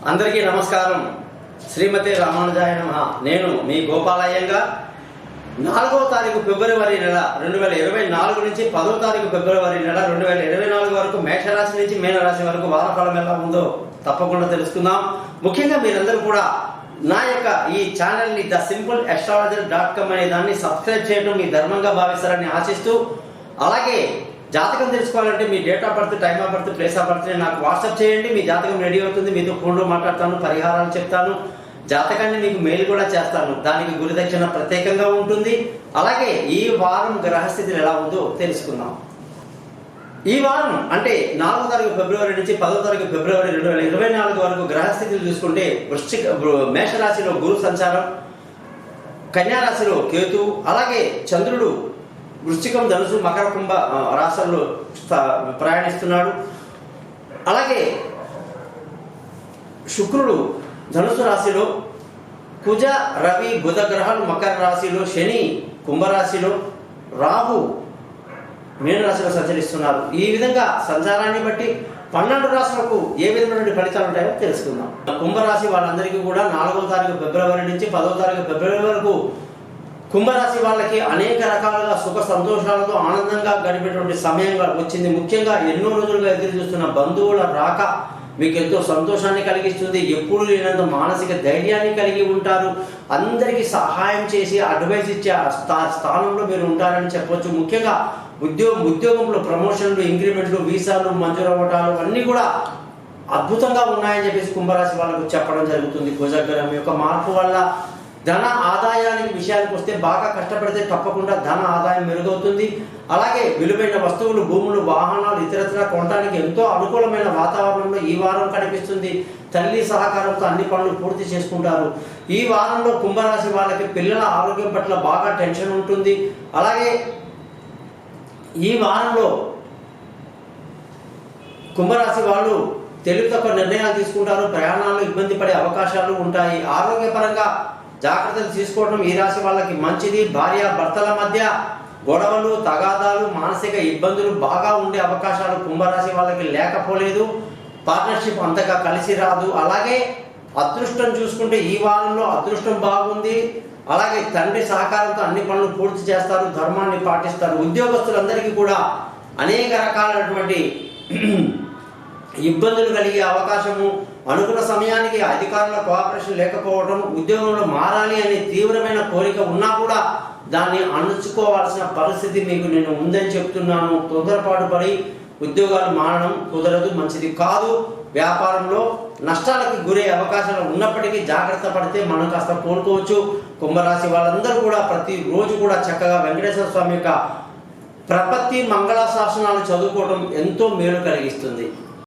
అందరికీ నమస్కారం. శ్రీమతి రామానుజాయ నమః. నేను మీ గోపాలయ్యంగా 4వ తారీఖు ఫిబ్రవరి నెల 2024 నుంచి 10వ తారీఖు ఫిబ్రవరి నెల 2024 వరకు మేషరాశి నుంచి మీనరాశి వరకు వారఫలం ఎలా ఉందో తప్పకుండా తెలుసుకుందాం. ముఖ్యంగా మీరందరూ కూడా నా యొక్క ఈ ఛానల్ని thesimple.astrologer.com అనే దాన్ని సబ్స్క్రైబ్ చేయడం మీ ధర్మంగా భావిస్తారని ఆశిస్తూ, అలాగే జాతకం తెలుసుకోవాలంటే మీ date of birth, time of birth, place of birth నాకు వాట్సాప్ చేయండి. మీ జాతకం రెడీ అవుతుంది. మీతో ఫోన్లో మాట్లాడతాను, పరిహారాలు చెప్తాను, జాతకాన్ని మీకు మెయిల్ కూడా చేస్తాను. దానికి గురుదక్షిణ ప్రత్యేకంగా ఉంటుంది. అలాగే ఈ వారం గ్రహస్థితులు ఎలా ఉందో తెలుసుకుందాం. ఈ వారం అంటే 4వ తారీఖు ఫిబ్రవరి నుంచి 10వ తారీఖు ఫిబ్రవరి 2024 వరకు గ్రహస్థితులు చూసుకుంటే మేషరాశిలో గురు సంచారం, కన్యారాశిలో కేతు, అలాగే చంద్రుడు వృశ్చికం, ధనుసు, మకర, కుంభ రాశుల్లో ప్రయాణిస్తున్నాడు. అలాగే శుక్రుడు ధనుసు రాశిలో, కుజ, రవి, బుధ గ్రహాలు మకర రాశిలో, శని కుంభరాశిలో, రాహు మీనరాశిలో సంచరిస్తున్నారు. ఈ విధంగా సంచారాన్ని బట్టి 12 రాశులకు ఏ విధమైన ఫలితాలు ఉంటాయో తెలుసుకుందాం. కుంభరాశి వాళ్ళందరికీ కూడా 4వ తారీఖు ఫిబ్రవరి నుంచి 10వ తారీఖు ఫిబ్రవరి వరకు కుంభరాశి వాళ్ళకి అనేక రకాలుగా సుఖ సంతోషాలతో ఆనందంగా గడిపేటువంటి సమయంగా వచ్చింది. ముఖ్యంగా ఎన్నో రోజులుగా ఎదురు చూస్తున్న బంధువుల రాక మీకు ఎంతో సంతోషాన్ని కలిగిస్తుంది. ఎప్పుడు లేనంత మానసిక ధైర్యాన్ని కలిగి ఉంటారు. అందరికీ సహాయం చేసి అడ్వైస్ ఇచ్చే స్థానంలో మీరు ఉంటారని చెప్పవచ్చు. ముఖ్యంగా ఉద్యోగంలో ప్రమోషన్లు, ఇంక్రిమెంట్లు, వీసాలు మంజూరు అవ్వటాలు అన్నీ కూడా అద్భుతంగా ఉన్నాయని చెప్పేసి కుంభరాశి వాళ్ళకు చెప్పడం జరుగుతుంది. కుజగ్రహం యొక్క మార్పు వల్ల ధన ఆదాయానికి విషయానికి వస్తే బాగా కష్టపడితే తప్పకుండా ధన ఆదాయం మెరుగవుతుంది. అలాగే విలువైన వస్తువులు, భూములు, వాహనాలు ఇతరత్ర కొనడానికి ఎంతో అనుకూలమైన వాతావరణంలో ఈ వారం కనిపిస్తుంది. తల్లి సహకారంతో అన్ని పనులు పూర్తి చేసుకుంటారు. ఈ వారంలో కుంభరాశి వాళ్ళకి పిల్లల ఆరోగ్యం పట్ల బాగా టెన్షన్ ఉంటుంది. అలాగే ఈ వారంలో కుంభరాశి వాళ్ళు తెలివి తక్కువ నిర్ణయాలు తీసుకుంటారు. ప్రయాణాల్లో ఇబ్బంది పడే అవకాశాలు ఉంటాయి. ఆరోగ్యపరంగా జాగ్రత్తలు తీసుకోవడం ఈ రాశి వాళ్ళకి మంచిది. భార్య భర్తల మధ్య గొడవలు, తగాదాలు, మానసిక ఇబ్బందులు బాగా ఉండే అవకాశాలు కుంభరాశి వాళ్ళకి లేకపోలేదు. పార్ట్నర్షిప్ అంతగా కలిసి రాదు. అలాగే అదృష్టం చూసుకుంటే ఈ వారంలో అదృష్టం బాగుంది. అలాగే తండ్రి సహకారంతో అన్ని పనులు పూర్తి చేస్తారు, ధర్మాన్ని పాటిస్తారు. ఉద్యోగస్తులందరికీ కూడా అనేక రకాలైనటువంటి ఇబ్బందులు కలిగే అవకాశము, అనుకున్న సమయానికి అధికారుల కోఆపరేషన్ లేకపోవడం, ఉద్యోగంలో మారాలి అనే తీవ్రమైన కోరిక ఉన్నా కూడా దాన్ని అణుచుకోవాల్సిన పరిస్థితి మీకు నేను ఉందని చెప్తున్నాను. తొందరపాటు పడి ఉద్యోగాలు మారడం కుదరదు, మంచిది కాదు. వ్యాపారంలో నష్టాలకు గురే అవకాశాలు ఉన్నప్పటికీ జాగ్రత్త పడితే మనం కాస్త కోలుకోవచ్చు. కుంభరాశి వాళ్ళందరూ కూడా ప్రతిరోజు కూడా చక్కగా వెంకటేశ్వర స్వామి యొక్క ప్రపత్తి మంగళ శాసనాలు చదువుకోవడం ఎంతో మేలు కలిగిస్తుంది.